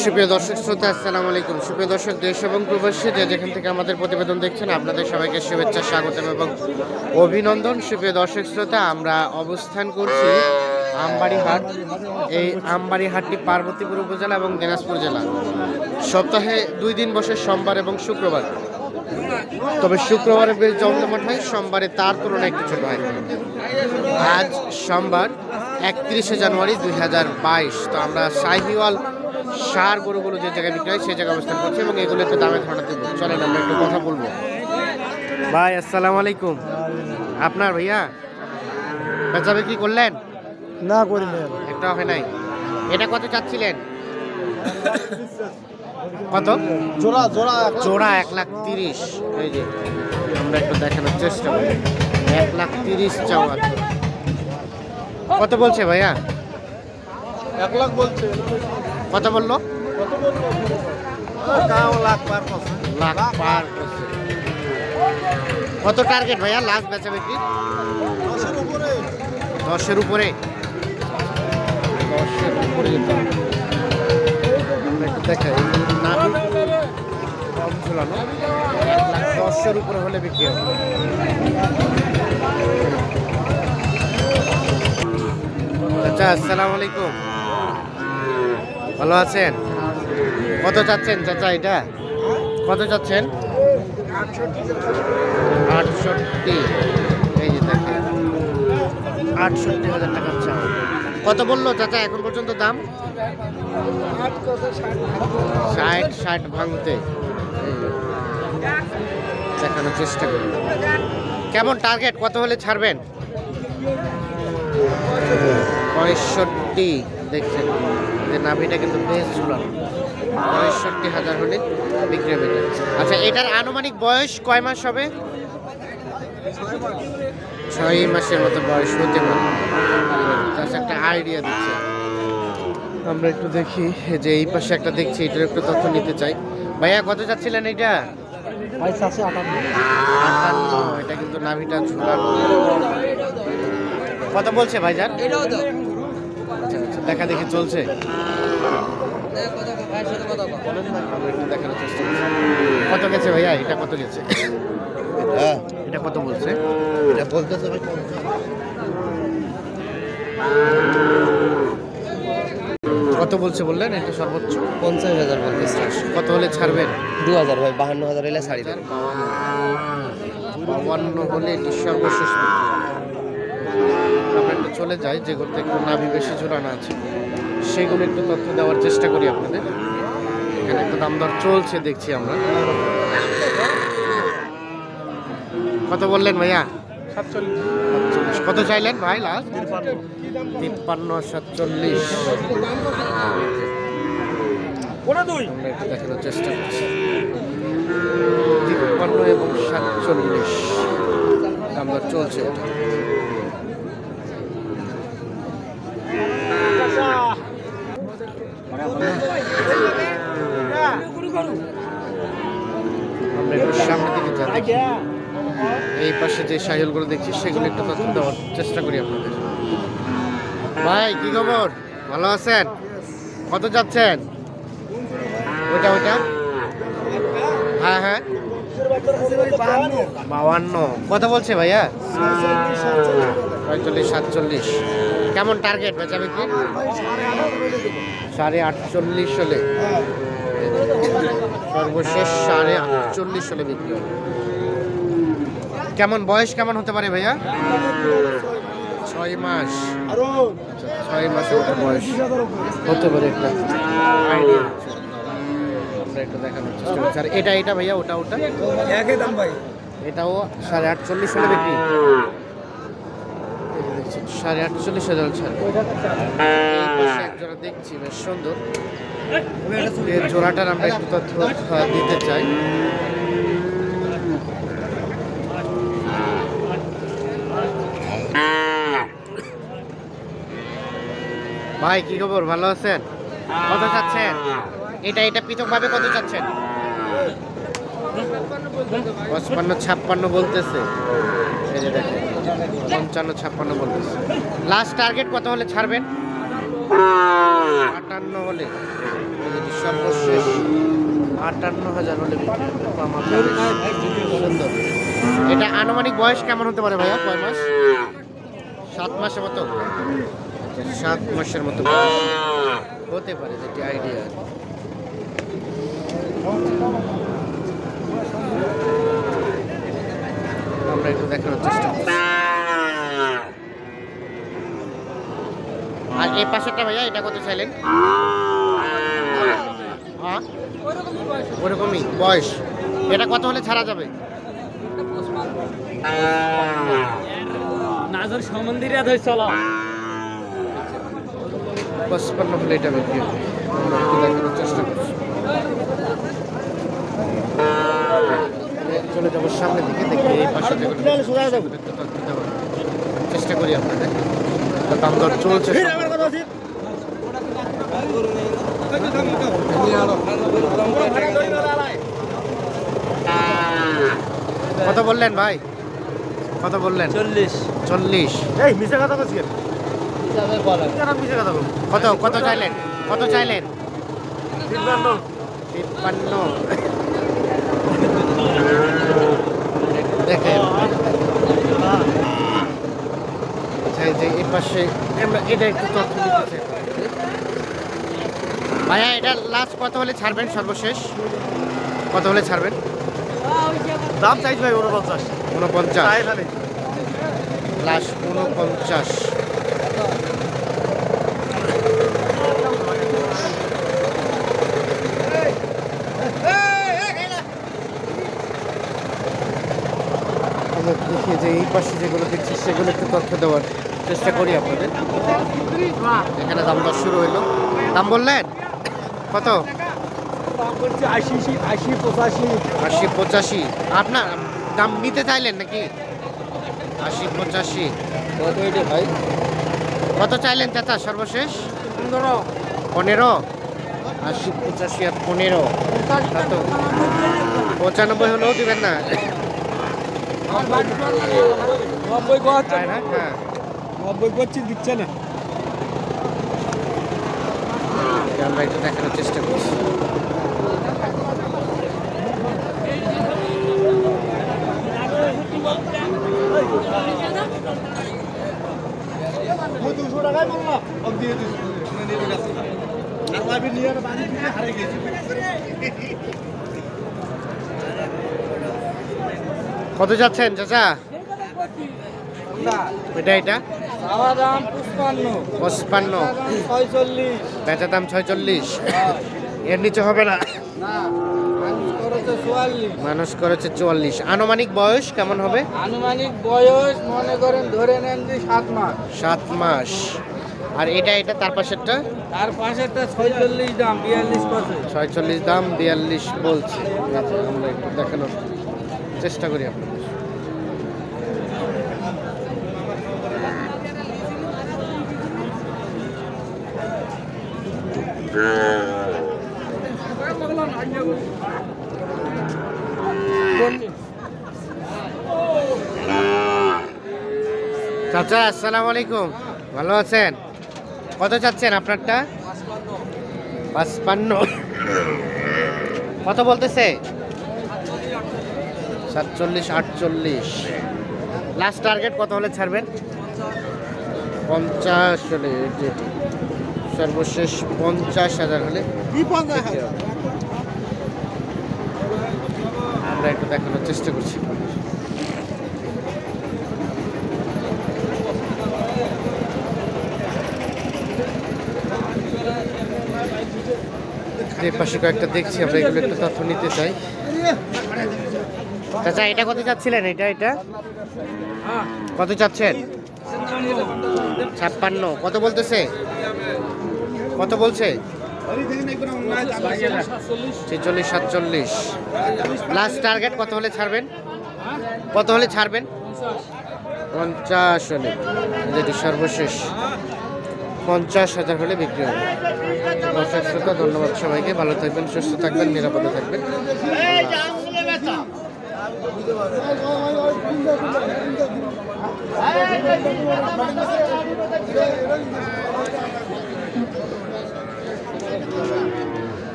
সুপ্রিয় দর্শক শ্রোতা, আসসালামু আলাইকুম। সুপ্রিয় দর্শক, দেশ এবং প্রবাসী যে যেখান থেকে আমাদের প্রতিবেদন দেখছেন, আপনাদের সবাইকে শুভেচ্ছা, স্বাগতম এবং অভিনন্দন। সুপ্রিয় দর্শক শ্রোতা, আমরা অবস্থান করছি আমবাড়ি হাট। এই আমবাড়ি হাটটি পার্বতীপুর উপজেলা এবং দিনাজপুর জেলা। সপ্তাহে 2 দিন বসে, সোমবার এবং শুক্রবার। তবে শুক্রবারে বেশ জমজমাট হয়, সোমবারে তার তুলনায় একটু ছোট হয়। আজ সোমবার 31শে জানুয়ারি 2022। তো আমরা শাহিওয়াল সার গরুগুলো যে জায়গায় বিক্রি হয় সেই জায়গায় অবস্থান করছি এবং এগুলো একটু দামে ধারণা দেবো। চলেন আমরা একটু কথা বলবো। ভাই আসসালামু আলাইকুম। আপনার ভাইয়া বেচা বিক্রি করলেন? না করি না, একটা হয় নাই। এটা কত চাচ্ছিলেন? কত? জোড়া জোড়া জোড়া 1,30,000। এই যে আমরা একটু দেখানোর চেষ্টা করি। 1,30,000 চাওয়া। কত বলছে ভাইয়া? 1 লাখ বলছে। কত বললো? কত বলবো? লাখ পার করছে। লাখ পার করছে। কত টার্গেট ভাইয়া লাস্ট বেচা বিক্রি? 10-এর উপরে। 10-এর উপরে? 10-এর উপরে যেতে হবে। আমরা একটু দেখাই। নাভি কম ঝুলানো, 1,10,000-এর উপরে হলে বিক্রি হবে। আচ্ছা, আসসালামু আলাইকুম। ভালো আছেন? কত চাচ্ছেন চাচা এটা? কত চাচ্ছেন? 68। এই যে দেখেন 68,000 টাকা চাও। কত বললো চাচা এখন পর্যন্ত দাম? 60 ভাঙতে। দেখানোর চেষ্টা করি। কেমন টার্গেট, কত হলে ছাড়বেন? 65। দেখছেন যে নাভিটা কিন্তু বেশ ঝুলানো। 65,000 হলে বিক্রি হবে। আচ্ছা, এটার আনুমানিক বয়স কয় মাস হবে? 6 মাসের মতো বয়স হতে পারে। জাস্ট একটা আইডিয়া দিচ্ছে। আমরা একটু দেখি যে এই পাশে একটা দেখছি, এটার একটু তথ্য নিতে চাই। ভাইয়া কত চাচ্ছিলেন এটা? ভাই 58। এটা কিন্তু নাভিটা ঝুলানো। কত বলছে ভাইজান? আচ্ছা আচ্ছা, দেখা দেখি চলছে। দেখানোর চেষ্টা করছি। কত গেছে ভাইয়া? এটা কত গেছে? এটা কত বলছে? এটা বলতেছে ভাই কত বলছে বললেন? এটা সর্বোচ্চ 50,000 বলতেছে। কত হলে ছাড়বেন? 2000 ভাই, 52,000 হলে ছাড়ি দেন। 52 হলে এটি সর্বশেষ। আমরা একটু চলে যাই, যেগুলোতে একটু নাভি বেশি ঝুলানো আছে সেগুলো একটু তথ্য দেওয়ার চেষ্টা করি আপনাদের। এখানে একটু দাম দর চলছে দেখছি আমরা। কত বললেন ভাইয়া? 47। কত চাইলেন ভাই লাস্ট? 53, 47। আমরা একটু দেখানোর চেষ্টা করছি। 53 এবং 47 দাম দর চলছে। আমরা একটু সামনের দিকে যাচ্ছি। এই পাশে যে সাইকেলগুলো দেখছি সেগুলো একটু তথ্য দেওয়ার চেষ্টা করি আপনাদের। ভাই কি খবর? ভালো আছেন? কত যাচ্ছেন? ওইটা ওইটা? হ্যাঁ হ্যাঁ, 52। কত বলছে ভাইয়া? 45, 47। কেমন টার্গেট বেচা বিক্রি? 48.5 হলে সর্বশেষ 48.5 হলে বিক্রি হবে। কেমন বয়স কেমন হতে পারে ভাইয়া? 6 মাস। 6 মাসের মতো বয়স হতে পারে, একটা আইডিয়া। আমরা একটু দেখানোর চেষ্টা করছি। আর এটা ভাইয়া ওটা একই দাম ভাই। এটাও 48.5 হলে বিক্রি। 48,000 ছাড়। জোড়া দেখছি বেশ সুন্দর। এই জোড়াটার আমরা একটু তথ্য দিতে চাই। ভাই কি খবর? ভালো আছেন? কত চাচ্ছেন এটা পৃথকভাবে? কত চাচ্ছেন? 55-56 বলতেছে। এই যে দেখেন 55-56 বলতেছে। লাস্ট টার্গেট কত হলে ছাড়বেন? 58 হলে সর্বশেষ 58,000 হলে বিক্রি হবে। পামা সুন্দর। এটা আনুমানিক বয়স কেমন হতে পারে ভাইয়া? কয় মাস? 7 মাসের মতো। 7 মাসের মতো বয়স হতে পারে, যেটি আইডিয়া। আমরা একটু দেখানোর চেষ্টা করছি। আর এই পাশেরটা ভাইয়া, এটা কত চাইলেন? হ্যাঁ ওরকমই বয়স। এটা কত হলে ছাড়া যাবে? নাজর সমন্দিরে ধরে চলো 55 হলে এটা বিক্রি হবে। আমরা একটু দেখানোর চেষ্টা করছি। চলে যাবো সামনের দিকে, দেখি এই পাশে চেষ্টা করি আপনাদের। দাম দর চলছে। কত বললেন ভাই? কত বললেন? 40। এই মিছে কথা কইছিস কত কত চাইলেন? কত চাইলেন? 53 53। দেখেন আচ্ছা, এই যে এই পাশে আমরা এটা একটু তথ্য দিতে চাই ভাইয়া। এটা লাস্ট কত হলে ছাড়বেন? সর্বশেষ কত হলে ছাড়বেন? দাম চাইছ ভাই 49 49। তাই খালি লাস্ট 49। আমরা দেখি যে এই পাশে যেগুলো দেখছি সেগুলো একটু তথ্য দেওয়ার চেষ্টা করি আপনাদের। এখানে দাম দর শুরু হইলো। দাম বললেন কত? 80 85 80-85। আপনার দাম নিতে চাইলেন নাকি? 80-85। কত এটা ভাই? কত চাইলেন চাচা সর্বশেষ? 15। 80-85 আর 15 কত? 95 হলেও দিবেন না? 90 কত? তাই না? হ্যাঁ 90 করছি দিচ্ছে না। আমরা একটু দেখানোর চেষ্টা করছি। মই 200 টাকায় বললাম সব দিয়ে দিছি আর ভাবি নিয়ে বাড়ি থেকে হারিয়ে গেছি। কত যাচ্ছেন চাচা? এটা চাওয়া দাম 55 55। 46 বেচা দাম 46। এর নিচে হবে না। না মানুষ করেছে 44। মানুষ করেছে 44। আনুমানিক বয়স কেমন হবে? আনুমানিক বয়স মনে করেন ধরে নেন যে 7 মাস। 7 মাস। আর এটা তার পাশেরটা তার পাশেরটা 46 দাম 42 পাশে 46 দাম 42 বলছে। আচ্ছা, আমরা একটু দেখানোর চেষ্টা করি আপনাদের। চাচা আসসালামু আলাইকুম, ভালো আছেন? কত চাচ্ছেন আপনারটা? 55। কত বলতেছে? 47 48। লাস্ট টার্গেট কত হলে ছাড়বেন? 50 হলে, সর্বশেষ 50,000 হলে বিক্রি হবে। আমরা একটু দেখানোর চেষ্টা করছি। এর পাশে কয়েকটা দেখছি, আমরা এগুলো একটু তথ্য নিতে চাই। চাচা এটা কত চাচ্ছিলেন? এটা কত চাচ্ছেন? 56। কত বলতেছে? কত বলছে? 46 47। লাস্ট টার্গেট কত হলে ছাড়বেন? কত হলে ছাড়বেন? 50 হলে, যেটি সর্বশেষ 50,000 হলে বিক্রি হবে। দর্শক শ্রোতা, ধন্যবাদ সবাইকে। ভালো থাকবেন, সুস্থ থাকবেন, নিরাপদে থাকবেন।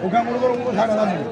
ওখানে মনে করো 60,000 নেবে